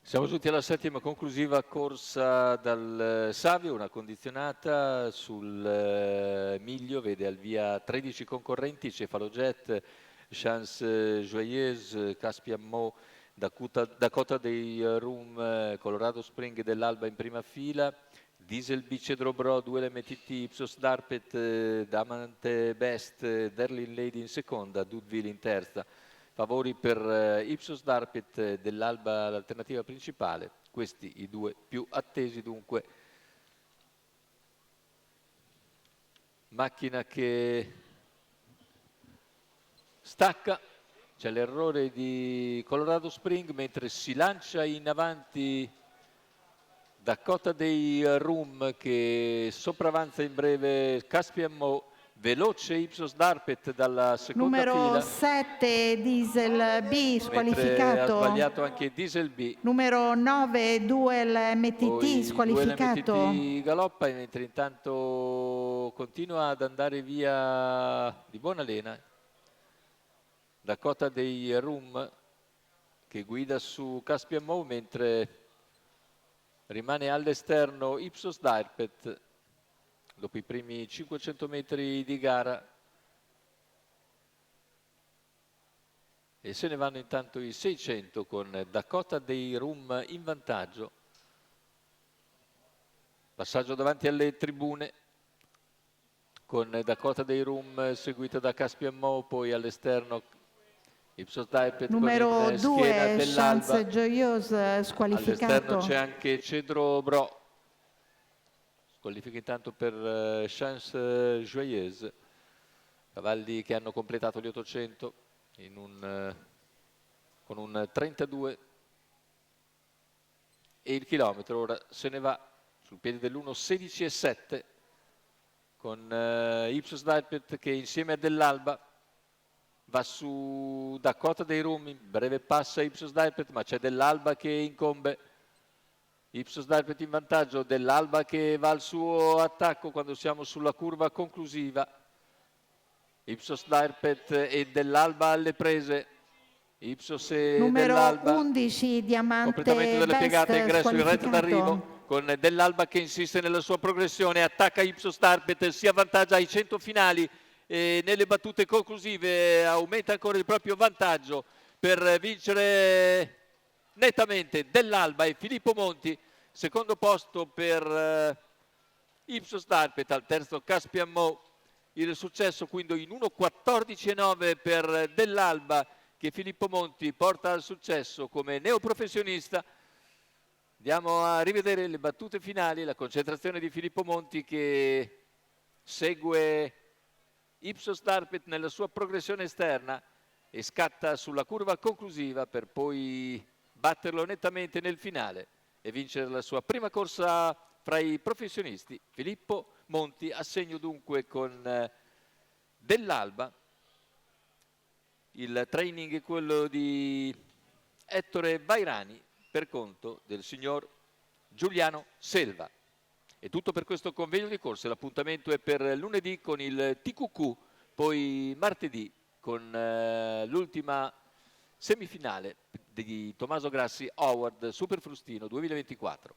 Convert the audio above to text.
Siamo giunti alla settima conclusiva corsa dal Savio, una condizionata sul miglio, vede al via 13 concorrenti, Cefalojet, Chance Joyeuse, Caspian Mo, Dakota dei Rum, Colorado Spring dell'Alba in prima fila, Diesel Cedro Bro, 2 LMTT, Ipsos Darpet, Damante Best, Derlin Lady in seconda, Dudville in terza. Favori per Ipsos Darpet dell'Alba, l'alternativa principale. Questi i due più attesi dunque. Macchina che stacca, c'è l'errore di Colorado Spring mentre si lancia in avanti Dakota dei Rum che sopravanza in breve Caspian Mo. Veloce Ipsos Darpet dalla seconda numero fila. 7 Diesel B Mentre squalificato. ha sbagliato anche Diesel B. Numero 9 Duel MTT Poi squalificato. Duel MTT galoppa mentre intanto continua ad andare via di buona lena Dakota dei Rum che guida su Caspian Mo mentre rimane all'esterno Ipsos Darpet dopo i primi 500 metri di gara. E se ne vanno intanto i 600 con Dakota dei Rum in vantaggio. Passaggio davanti alle tribune con Dakota dei Rum seguita da Caspian Mo, poi all'esterno Ipsos Darpet numero con in schiena 2 dell'Alba. Chance Joyeuse squalificato. All'esterno c'è anche Cedro Bro. Squalifica intanto per Chance Joyeuse. Cavalli che hanno completato gli 800 con un 32 e il chilometro ora se ne va sul piede dell'1:16,7 con Ipsos Darpet che insieme a dell'Alba va su Dakota dei Rum, in breve passa Ipsos Darpet ma c'è dell'Alba che incombe. Ipsos Darpet in vantaggio, dell'Alba che va al suo attacco quando siamo sulla curva conclusiva. Ipsos Darpet e dell'Alba alle prese. Ipsos e numero dell'Alba. 11 Diamante Completamento delle piegate, ingresso in retta d'arrivo con dell'Alba che insiste nella sua progressione, attacca Ipsos Darpet, si avvantaggia ai 100 finali e nelle battute conclusive aumenta ancora il proprio vantaggio per vincere nettamente dell'Alba e Filippo Monti. Secondo posto per Ipsos Darpet, al terzo Caspian Mo. Il successo quindi in 1:14,9 per dell'Alba che Filippo Monti porta al successo come neoprofessionista. Andiamo a rivedere le battute finali, la concentrazione di Filippo Monti che segue Ipsos Darpet nella sua progressione esterna e scatta sulla curva conclusiva per poi batterlo nettamente nel finale e vincere la sua prima corsa fra i professionisti. Filippo Monti a segno dunque con dell'Alba. Il training è quello di Ettore Vairani per conto del signor Giuliano Selva. È tutto per questo convegno di corse, l'appuntamento è per lunedì con il TQQ, poi martedì con l'ultima semifinale di Tommaso Grassi Howard Super Frustino 2024.